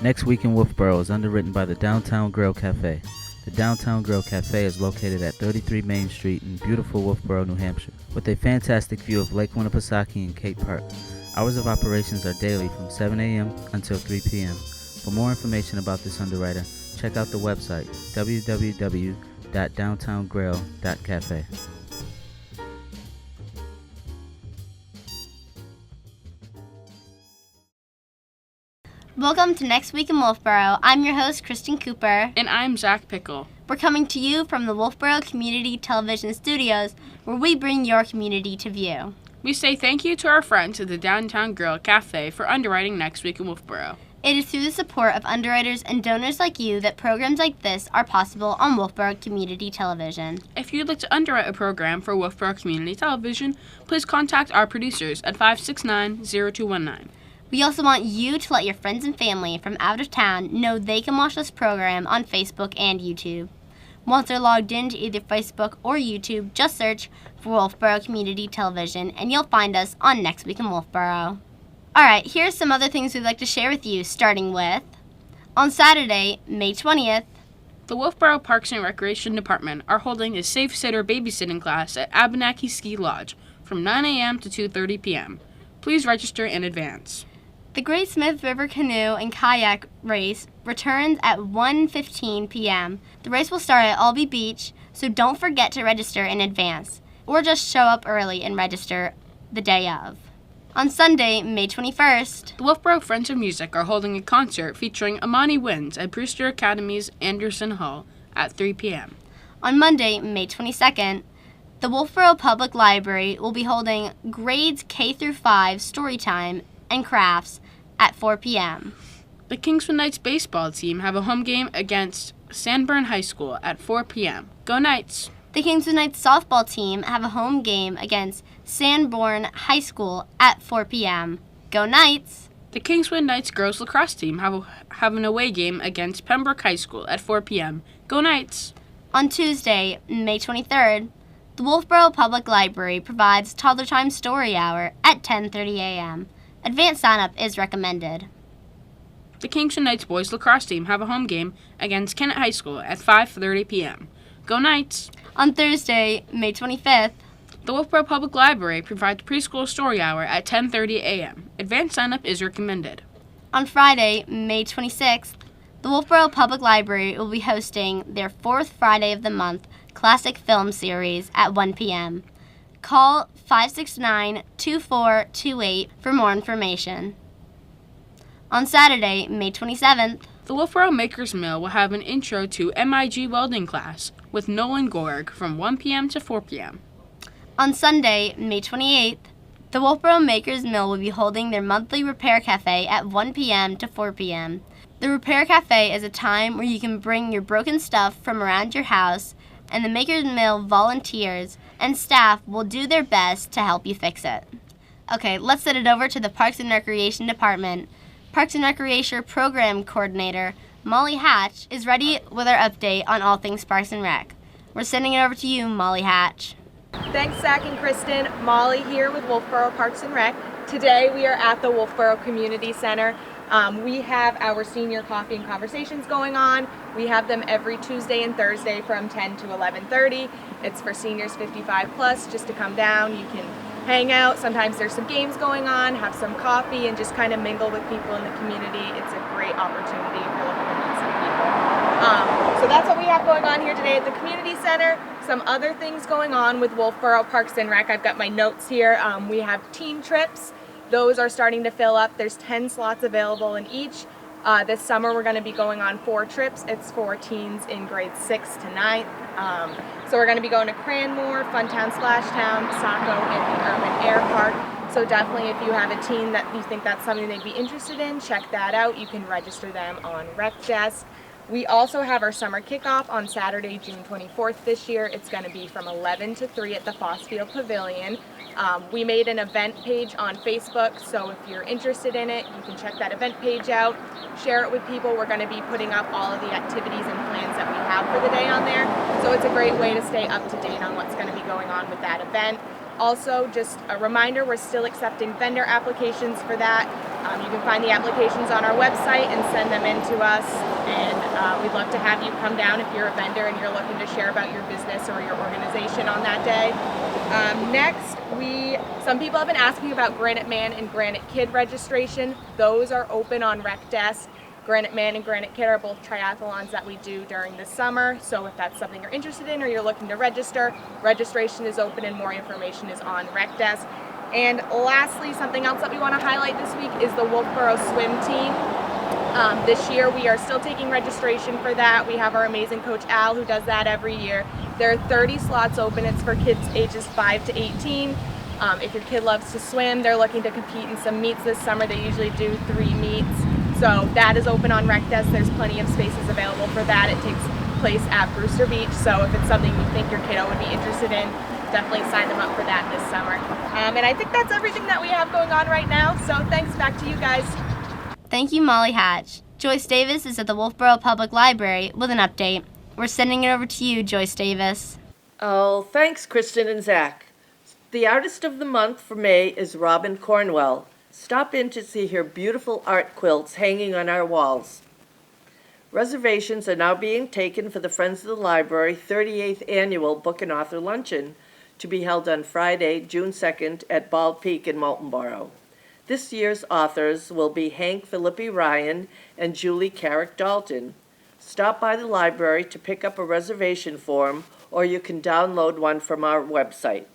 Next Week in Wolfeboro is underwritten by the Downtown Grill Cafe. The Downtown Grill Cafe is located at 33 Main Street in beautiful Wolfeboro, New Hampshire, with a fantastic view of Lake Winnipesaukee and Cate Park. Hours of operations are daily from 7 a.m. until 3 p.m. For more information about this underwriter, check out the website www.downtowngrill.cafe. Welcome to Next Week in Wolfeboro. I'm your host, Kristen Cooper. And I'm Zach Pickle. We're coming to you from the Wolfeboro Community Television studios, where we bring your community to view. We say thank you to our friends at the Downtown Grill Cafe for underwriting Next Week in Wolfeboro. It is through the support of underwriters and donors like you that programs like this are possible on Wolfeboro Community Television. If you'd like to underwrite a program for Wolfeboro Community Television, please contact our producers at 569-0219. We also want you to let your friends and family from out of town know they can watch this program on Facebook and YouTube. Once they're logged into either Facebook or YouTube, just search for Wolfeboro Community Television and you'll find us on Next Week in Wolfeboro. Alright, here's some other things we'd like to share with you, starting with, on Saturday, May 20th, the Wolfeboro Parks and Recreation Department are holding a Safe Sitter babysitting class at Abenaki Ski Lodge from 9 a.m. to 2:30 p.m. Please register in advance. The Great Smith River Canoe and Kayak Race returns at 1:15 p.m. The race will start at Albee Beach, so don't forget to register in advance, or just show up early and register the day of. On Sunday, May 21st, the Wolfeboro Friends of Music are holding a concert featuring Amani Winds at Brewster Academy's Anderson Hall at 3 p.m. On Monday, May 22nd, the Wolfeboro Public Library will be holding grades K through 5 story time and crafts at 4 p.m. The Kingswood Knights baseball team have a home game against Sanborn High School at 4 p.m. Go Knights! The Kingswood Knights softball team have a home game against Sanborn High School at 4 p.m. Go Knights! The Kingswood Knights girls lacrosse team have an away game against Pembroke High School at 4 p.m. Go Knights! On Tuesday, May 23rd, the Wolfeboro Public Library provides Toddler Time Story Hour at 10:30 a.m. Advanced sign-up is recommended. The Kingswood Knights boys lacrosse team have a home game against Kennett High School at 5:30 p.m. Go Knights! On Thursday, May 25th, the Wolfeboro Public Library provides preschool story hour at 10:30 a.m. Advanced sign-up is recommended. On Friday, May 26th, the Wolfeboro Public Library will be hosting their fourth Friday of the month classic film series at 1 p.m. Call 569-2428 for more information. On Saturday, May 27th, the Wolfeboro Makers Mill will have an intro to MIG welding class with Nolan Gorg from 1 p.m. to 4 p.m. On Sunday, May 28th, the Wolfeboro Makers Mill will be holding their monthly repair cafe at 1 p.m. to 4 p.m. The repair cafe is a time where you can bring your broken stuff from around your house, and the Makers Mill volunteers and staff will do their best to help you fix it. Okay, let's send it over to the Parks and Recreation Department. Parks and Recreation Program Coordinator Molly Hatch is ready with our update on all things Parks and Rec. We're sending it over to you, Molly Hatch. Thanks, Zach and Kristen. Molly here with Wolfeboro Parks and Rec. Today we are at the Wolfeboro Community Center. We have our senior coffee and conversations going on. We have them every Tuesday and Thursday from 10 to 11:30. It's for seniors 55 plus, just to come down. You can hang out. Sometimes there's some games going on, have some coffee, and just kind of mingle with people in the community. It's a great opportunity if you're looking to meet some people. So that's what we have going on here today at the community center. Some other things going on with Wolfeboro Parks and Rec. I've got my notes here. We have teen trips. Those are starting to fill up. There's 10 slots available in each. This summer we're going to be going on 4 trips. It's for teens in grades 6 to 9th. So we're going to be going to Cranmore, Funtown, Splashtown, Saco, and the Urban Air Park. So definitely if you have a teen that you think that's something they'd be interested in, check that out. You can register them on Rec Desk. We also have our summer kickoff on Saturday, June 24th this year. It's going to be from 11 to 3 at the Fossfield Pavilion. We made an event page on Facebook, so if you're interested in it, you can check that event page out, share it with people. We're going to be putting up all of the activities and plans that we have for the day on there, so it's a great way to stay up to date on what's going to be going on with that event. Also, just a reminder, we're still accepting vendor applications for that. You can find the applications on our website and send them in to us, and we'd love to have you come down if you're a vendor and you're looking to share about your business or your organization on that day. Next, some people have been asking about Granite Man and Granite Kid registration. Those are open on Rec Desk. Granite Man and Granite Kid are both triathlons that we do during the summer, so if that's something you're interested in or you're looking to register, registration is open and more information is on Rec Desk. And lastly, something else that we want to highlight this week is the Wolfeboro swim team. This year we are still taking registration for that. We have our amazing coach Al who does that every year. There are 30 slots open. It's for kids ages 5 to 18. If your kid loves to swim, they're looking to compete in some meets this summer. They usually do 3 meets. So that is open on Rec Desk. There's plenty of spaces available for that. It takes place at Brewster Beach. So if it's something you think your kiddo would be interested in, definitely sign them up for that this summer. And I think that's everything that we have going on right now. So thanks, back to you guys. Thank you, Molly Hatch. Joyce Davis is at the Wolfeboro Public Library with an update. We're sending it over to you, Joyce Davis. Oh, thanks, Kristen and Zach. The artist of the month for May is Robin Cornwell. Stop in to see her beautiful art quilts hanging on our walls. Reservations are now being taken for the Friends of the Library 38th Annual Book and Author Luncheon to be held on Friday, June 2nd at Bald Peak in Moultonboro. This year's authors will be Hank Philippi Ryan and Julie Carrick Dalton. Stop by the library to pick up a reservation form, or you can download one from our website.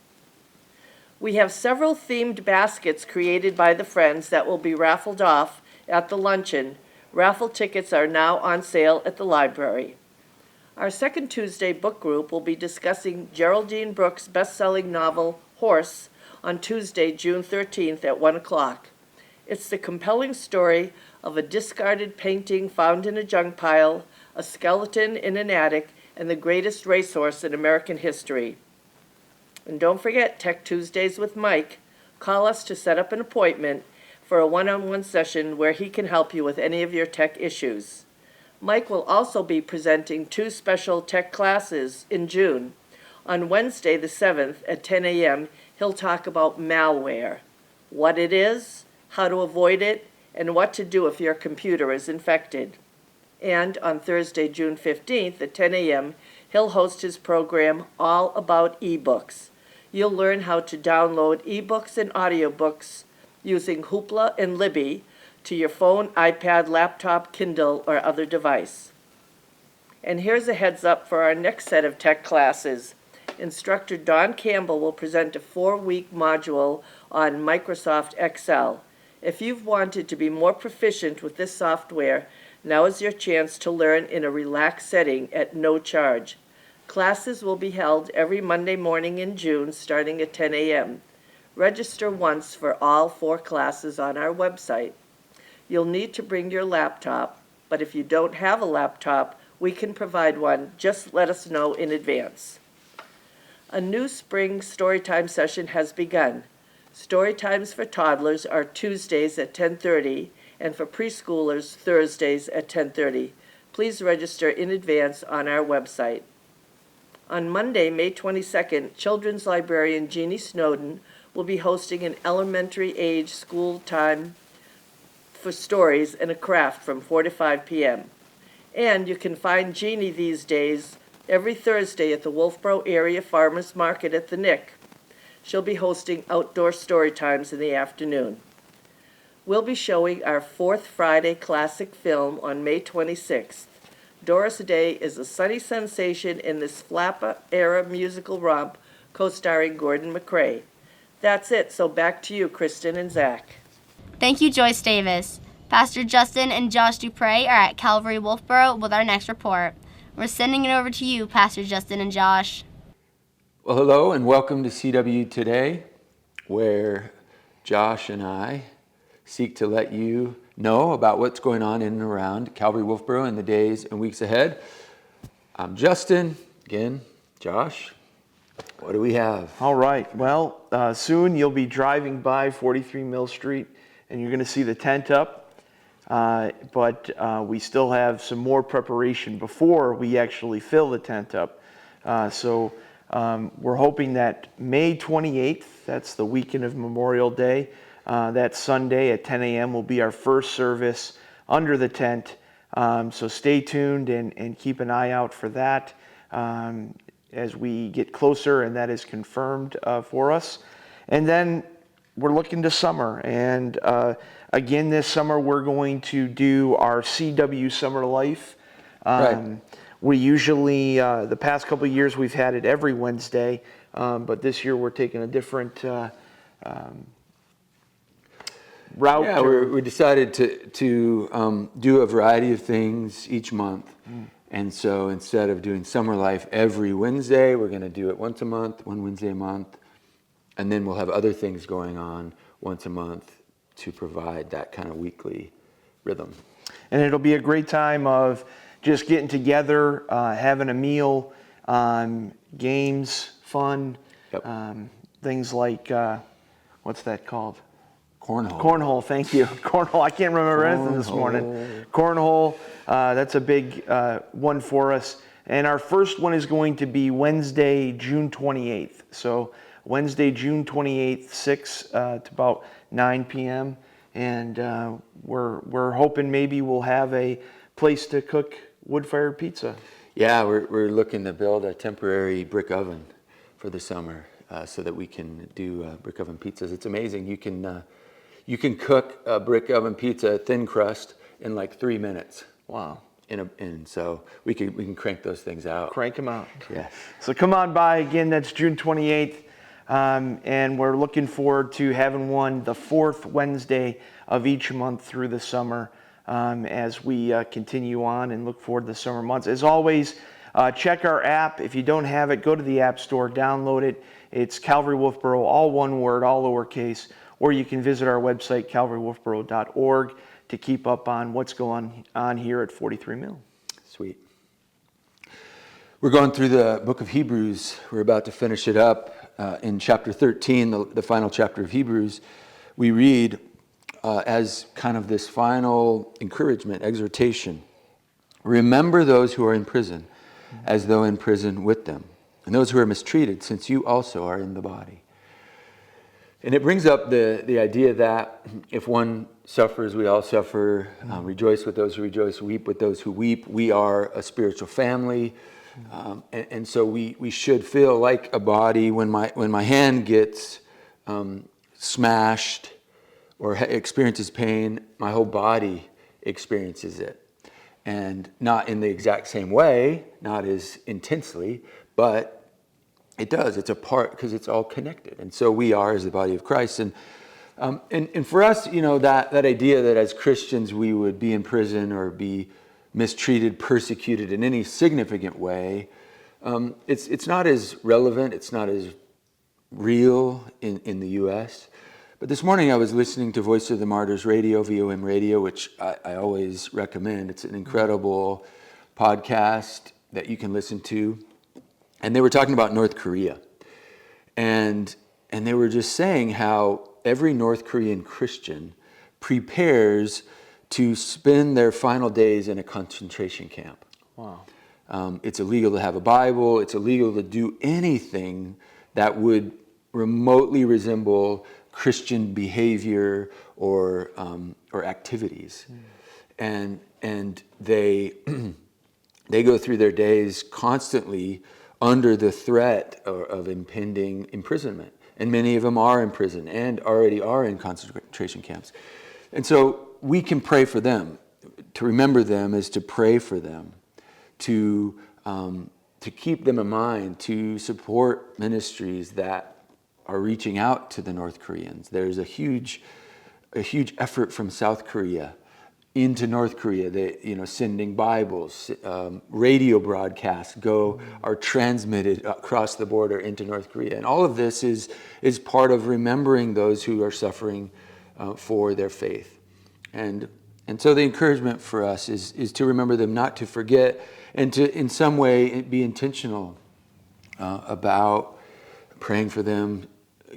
We have several themed baskets created by the Friends that will be raffled off at the luncheon. Raffle tickets are now on sale at the library. Our second Tuesday book group will be discussing Geraldine Brooks' best-selling novel, Horse, on Tuesday, June 13th at 1 o'clock. It's the compelling story of a discarded painting found in a junk pile, a skeleton in an attic, and the greatest racehorse in American history. And don't forget Tech Tuesdays with Mike. Call us to set up an appointment for a one-on-one session where he can help you with any of your tech issues. Mike will also be presenting 2 special tech classes in June. On Wednesday the 7th at 10 a.m., he'll talk about malware, what it is, how to avoid it, and what to do if your computer is infected. And on Thursday, June 15th at 10 a.m., he'll host his program All About eBooks. You'll learn how to download ebooks and audiobooks using Hoopla and Libby to your phone, iPad, laptop, Kindle, or other device. And here's a heads up for our next set of tech classes. Instructor Don Campbell will present a 4-week module on Microsoft Excel. If you've wanted to be more proficient with this software, now is your chance to learn in a relaxed setting at no charge. Classes will be held every Monday morning in June starting at 10 a.m. Register once for all 4 classes on our website. You'll need to bring your laptop, but if you don't have a laptop, we can provide one. Just let us know in advance. A new spring Storytime session has begun. Storytimes for toddlers are Tuesdays at 10:30 and for preschoolers Thursdays at 10:30. Please register in advance on our website. On Monday, May 22nd, children's librarian Jeannie Snowden will be hosting an elementary age school time for stories and a craft from 4 to 5 p.m. And you can find Jeannie these days every Thursday at the Wolfeboro Area Farmers Market at the Nick. She'll be hosting outdoor story times in the afternoon. We'll be showing our 4th Friday classic film on May 26th. Doris Day is a sunny sensation in this Flapper-era musical romp co-starring Gordon McRae. That's it, so back to you, Kristen and Zach. Thank you, Joyce Davis. Pastor Justin and Josh Dupre are at Calvary Wolfeboro with our next report. We're sending it over to you, Pastor Justin and Josh. Well, hello and welcome to CW Today, where Josh and I seek to let you know about what's going on in and around Calvary Wolfeboro in the days and weeks ahead. I'm Justin. Again, Josh, what do we have? All right. Well, soon you'll be driving by 43 Mill Street and you're going to see the tent up. But we still have some more preparation before we actually fill the tent up. So we're hoping that May 28th, that's the weekend of Memorial Day, That Sunday at 10 a.m. will be our first service under the tent. So stay tuned and keep an eye out for that as we get closer and that is confirmed for us. And then we're looking to summer. And again, this summer we're going to do our CW Summer Life. Right. We usually, the past couple of years, we've had it every Wednesday, but this year we're taking a different route. Yeah, we decided to do a variety of things each month. And so instead of doing Summer Life every Wednesday, we're going to do it once a month, one Wednesday a month. And then we'll have other things going on once a month to provide that kind of weekly rhythm. And it'll be a great time of just getting together, having a meal, games, fun, Yep. things like, what's that called? Cornhole. Cornhole, thank you. Cornhole, I can't remember anything this morning. Cornhole, that's a big one for us. And our first one is going to be Wednesday, June 28th. So Wednesday, June 28th, 6 to about 9 p.m. And we're hoping maybe we'll have a place to cook wood-fired pizza. Yeah, we're looking to build a temporary brick oven for the summer so that we can do brick oven pizzas. It's amazing. You can cook a brick oven pizza, thin crust, in like 3 minutes. Wow. And so we can crank those things out. Crank them out. Yes. So come on by. Again, that's June 28th. And we're looking forward to having one the fourth Wednesday of each month through the summer as we continue on and look forward to the summer months. As always, check our app. If you don't have it, go to the App Store, download it. It's Calvary Wolfeboro, all one word, all lowercase. Or you can visit our website, calvarywolfeboro.org, to keep up on what's going on here at 43 Mill. Sweet. We're going through the book of Hebrews. We're about to finish it up. In chapter 13, the final chapter of Hebrews, we read as kind of this final encouragement, exhortation. Remember those who are in prison, as though in prison with them, and those who are mistreated, since you also are in the body. And it brings up the idea that if one suffers, we all suffer. Rejoice with those who rejoice, weep with those who weep. We are a spiritual family. And so we should feel like a body. When my hand gets smashed or experiences pain, my whole body experiences it. And not in the exact same way, not as intensely, but it does. It's a part because it's all connected. And so we are as the body of Christ. And for us, that idea that as Christians we would be in prison or be mistreated, persecuted in any significant way, it's not as relevant, it's not as real in the U.S. But this morning I was listening to Voice of the Martyrs Radio, VOM Radio, which I always recommend. It's an incredible podcast that you can listen to. And they were talking about North Korea. And they were just saying how every North Korean Christian prepares to spend their final days in a concentration camp. Wow. It's illegal to have a Bible. It's illegal to do anything that would remotely resemble Christian behavior or activities. And they they go through their days constantly under the threat of impending imprisonment. And many of them are in prison and already are in concentration camps. And so we can pray for them. To remember them is to pray for them, to keep them in mind, to support ministries that are reaching out to the North Koreans. There's a huge effort from South Korea into North Korea. They, sending Bibles, radio broadcasts are transmitted across the border into North Korea, and all of this is part of remembering those who are suffering for their faith. And so the encouragement for us is to remember them, not to forget, and to in some way be intentional about praying for them,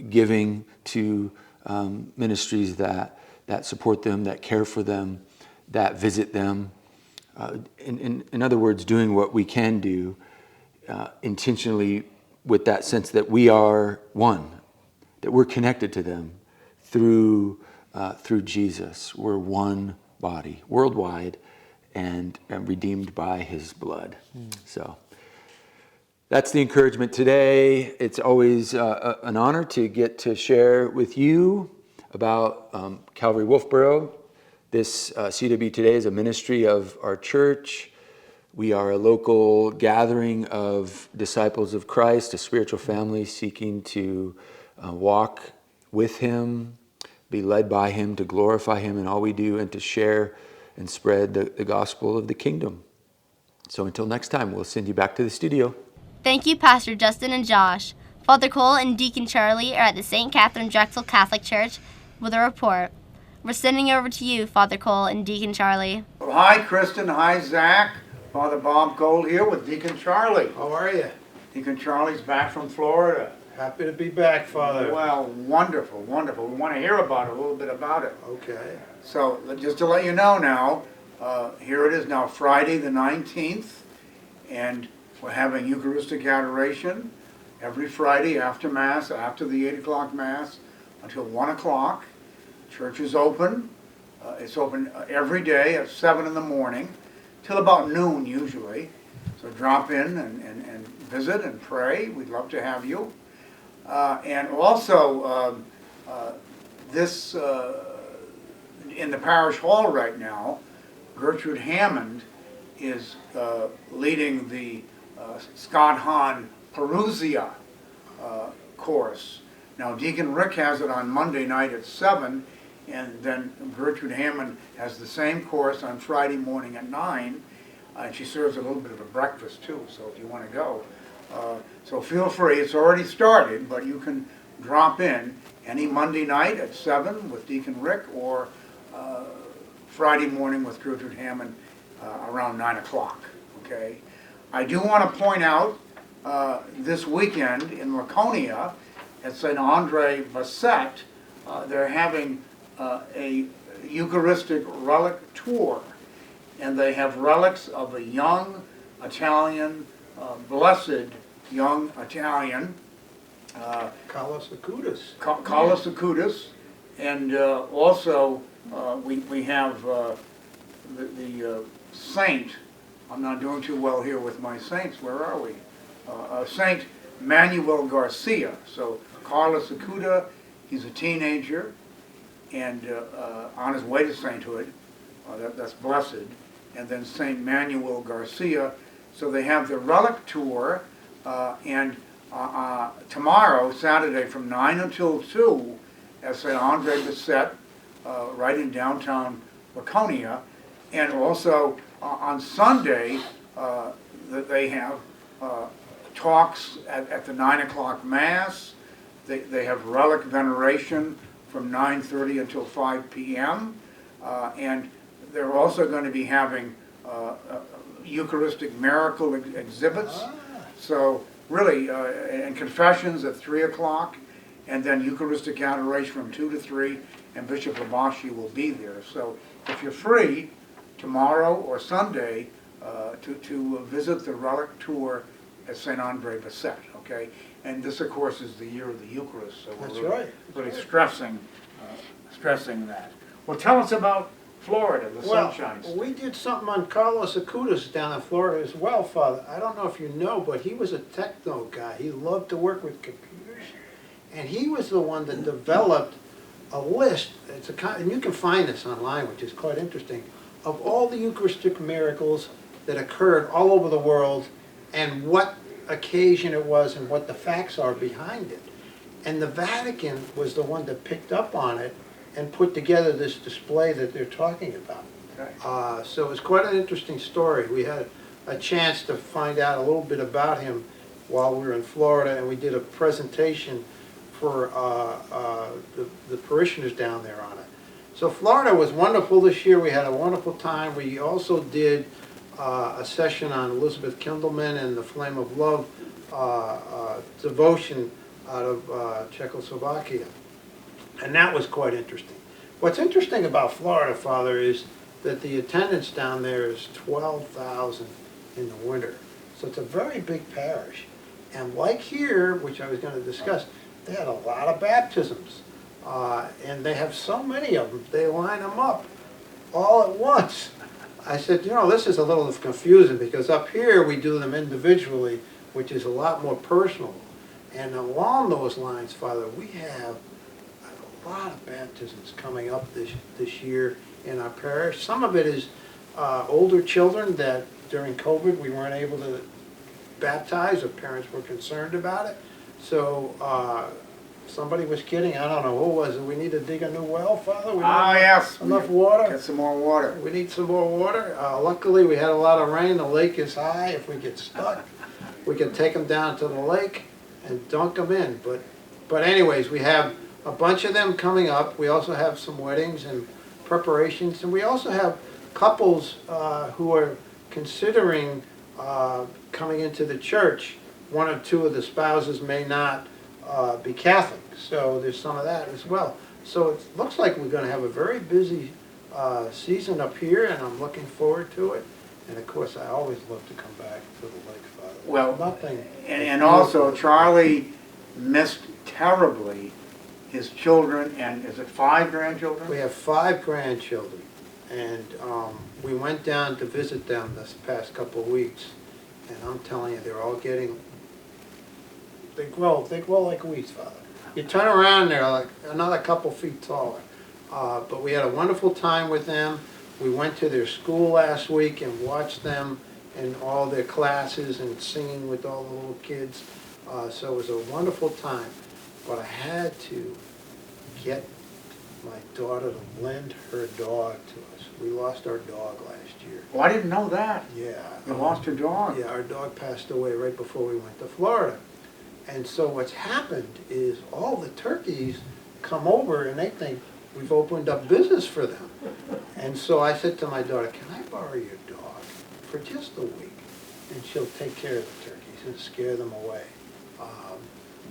giving to ministries that support them, that care for them, that visit them. In other words, doing what we can do intentionally with that sense that we are one, that we're connected to them through Jesus. We're one body, worldwide, and redeemed by his blood. So that's the encouragement today. It's always an honor to get to share with you about Calvary Wolfeboro. This CW Today is a ministry of our church. We are a local gathering of disciples of Christ, a spiritual family seeking to walk with him, be led by him, to glorify him in all we do, and to share and spread the gospel of the kingdom. So until next time, we'll send you back to the studio. Thank you, Pastor Justin and Josh. Father Cole and Deacon Charlie are at the St. Katherine Drexel Catholic Church with a report. We're sending over to you, Father Cole and Deacon Charlie. Well, hi, Kristen. Hi, Zach. Father Bob Cole here with Deacon Charlie. How are you? Deacon Charlie's back from Florida. Happy to be back, Father. Well, wonderful, wonderful. We want to hear about it, a little bit about it. Okay. So, just to let you know now, here it is now, Friday the 19th, and we're having Eucharistic adoration every Friday after Mass, after the 8 o'clock Mass, until 1 o'clock. Church is open. It's open every day at 7 in the morning, till about noon usually. So drop in and visit and pray. We'd love to have you. And also, this in the parish hall right now, Gertrude Hammond is leading the Scott Hahn Perusia course. Now, Deacon Rick has it on Monday night at 7, and then Gertrude Hammond has the same course on Friday morning at 9, and she serves a little bit of a breakfast too, so if you want to go. So feel free, it's already started, but you can drop in any Monday night at 7 with Deacon Rick, or Friday morning with Gertrude Hammond around 9 o'clock, okay? I do want to point out this weekend in Laconia at St. Andre Basset, they're having a Eucharistic relic tour, and they have relics of a young Italian, blessed young Italian, Carlos Acutis. Carlos Acutis, and also we have the saint. I'm not doing too well here with my saints. Where are we? Saint Manuel Garcia. So Carlos Acuda, he's a teenager, and on his way to sainthood. That's blessed. And then Saint Manuel Garcia. So they have the relic tour, and tomorrow, Saturday, from 9 until 2 at St. Andre Basset, right in downtown Laconia. And also on Sunday, they have talks at the 9 o'clock Mass. They have relic veneration from 9:30 until 5 p.m. And they're also going to be having Eucharistic miracle exhibits. So really, and confessions at 3 o'clock, and then Eucharistic adoration from 2 to 3, and Bishop Labashi will be there. So if you're free tomorrow or Sunday to visit the relic tour at St. Andre Basset, okay? And this, of course, is the year of the Eucharist, so we're really stressing that. Well, tell us about Florida, the Sunshine State. We did something on Carlos Acutis down in Florida as well, Father. I don't know if you know, but he was a techno guy. He loved to work with computers, and he was the one that developed a list. And you can find this online, which is quite interesting, of all the Eucharistic miracles that occurred all over the world, and what occasion it was, and what the facts are behind it. And the Vatican was the one that picked up on it and put together this display that they're talking about. Okay. So it's quite an interesting story. We had a chance to find out a little bit about him while we were in Florida, and we did a presentation for the parishioners down there on it. So Florida was wonderful this year. We had a wonderful time. We also did a session on Elizabeth Kindelman and the Flame of Love devotion out of Czechoslovakia. And that was quite interesting. What's interesting about Florida, Father, is that the attendance down there is 12,000 in the winter. So it's a very big parish. And like here, which I was going to discuss, they had a lot of baptisms. And they have so many of them, they line them up all at once. I said, this is a little confusing because up here we do them individually, which is a lot more personal. And along those lines, Father, we have a lot of baptisms coming up this year in our parish. Some of it is older children that during COVID we weren't able to baptize, or parents were concerned about it. So somebody was kidding, I don't know who was it, we need to dig a new well, Father? We don't have Yes. enough water? Get some more water. We need some more water. Luckily, we had a lot of rain. The lake is high. If we get stuck, we can take them down to the lake and dunk them in. But anyways, we have a bunch of them coming up. We also have some weddings and preparations. And we also have couples who are considering coming into the church. One or two of the spouses may not be Catholic. So there's some of that as well. So it looks like we're going to have a very busy season up here, and I'm looking forward to it. And of course, I always love to come back to the lake, Father. Well, nothing. And also, Charlie missed terribly his children, and is it 5 grandchildren? We have 5 grandchildren, and we went down to visit them this past couple of weeks, and I'm telling you, they're all getting, they grow like weeds, Father. You turn around, they're like another couple feet taller. But we had a wonderful time with them. We went to their school last week and watched them in all their classes and singing with all the little kids. So it was a wonderful time. But I had to get my daughter to lend her dog to us. We lost our dog last year. Oh, I didn't know that. Yeah. You lost your dog? Yeah, our dog passed away right before we went to Florida. And so what's happened is all the turkeys come over and they think we've opened up business for them. And so I said to my daughter, can I borrow your dog for just a week? And she'll take care of the turkeys and scare them away.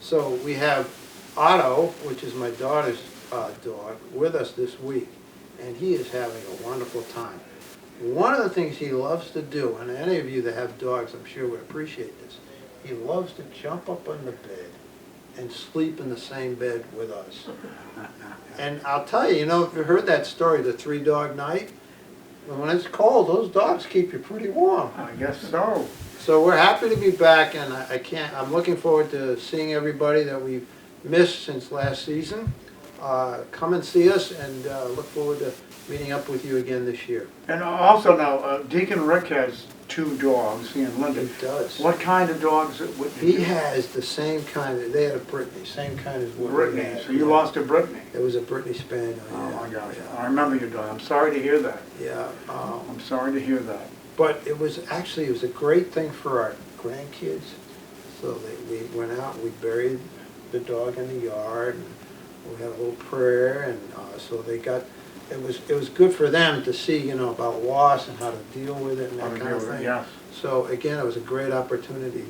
So we have Otto, which is my daughter's dog, with us this week. And he is having a wonderful time. One of the things he loves to do, and any of you that have dogs I'm sure would appreciate this, he loves to jump up on the bed and sleep in the same bed with us. And I'll tell you, if you heard that story, the 3-dog night, when it's cold, those dogs keep you pretty warm. I guess so. So we're happy to be back, and I'm looking forward to seeing everybody that we've missed since last season. Come and see us, and look forward to meeting up with you again this year. And also now, Deacon Rick has 2 dogs, he and Linda. He does. What kind of dogs? He has the same kind of, they had a Brittany, same kind as what we Brittany. had. So you lost a Brittany? It was a Brittany Spaniel. Oh Yeah. my gosh, Yeah. I remember your dog. I'm sorry to hear that. Yeah. I'm sorry to hear that. But it was a great thing for our grandkids. So we went out, we buried the dog in the yard, and we had a little prayer, and so they got, it was good for them to see, about loss and how to deal with it and that kind of thing. Yes. So again, it was a great opportunity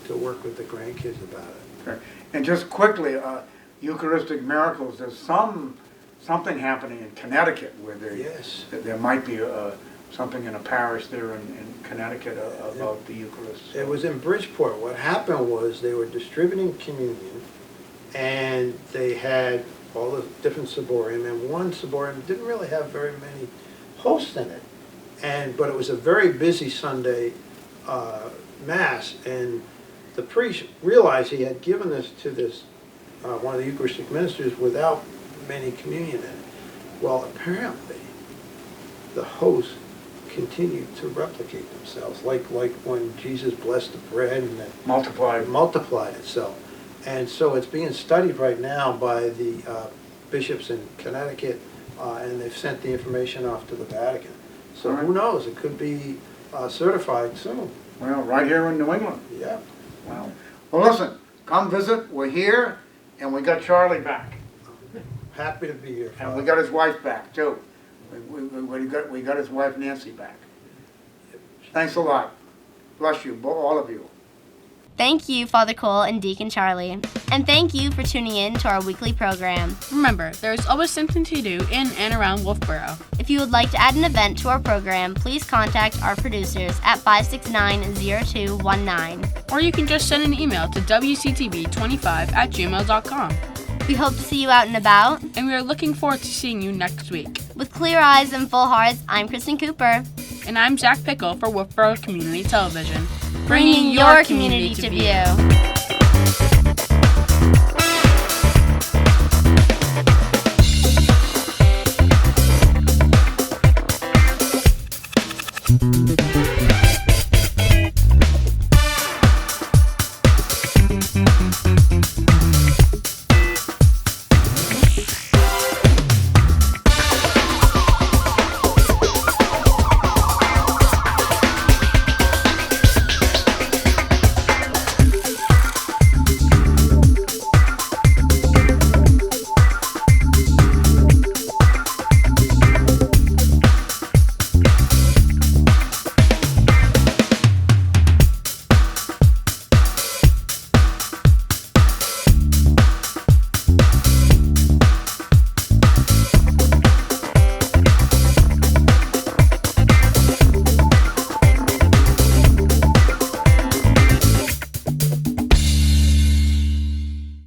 to work with the grandkids about it. Okay. And just quickly, Eucharistic miracles, there's something happening in Connecticut where there might be something in a parish there in Connecticut about the Eucharist. It was in Bridgeport. What happened was they were distributing communion, and they had all the different ciborium, and one ciborium didn't really have very many hosts in it. But it was a very busy Sunday Mass, and the priest realized he had given this to this one of the Eucharistic ministers without many communion in it. Well, apparently, the hosts continued to replicate themselves, like when Jesus blessed the bread and it multiplied itself. And so it's being studied right now by the bishops in Connecticut, and they've sent the information off to the Vatican. So who knows? It could be certified soon. Well, right here in New England. Yeah. Well, listen, come visit. We're here, and we got Charlie back. Happy to be here. And we got his wife back, too. We got his wife Nancy back. Thanks a lot. Bless you, all of you. Thank you, Father Cole and Deacon Charlie. And thank you for tuning in to our weekly program. Remember, there's always something to do in and around Wolfeboro. If you would like to add an event to our program, please contact our producers at 569-0219. Or you can just send an email to wctv25@gmail.com. We hope to see you out and about. And we are looking forward to seeing you next week. With clear eyes and full hearts, I'm Kristen Cooper. And I'm Zach Pickle for Wolfeboro Community Television, Bringing your community to view.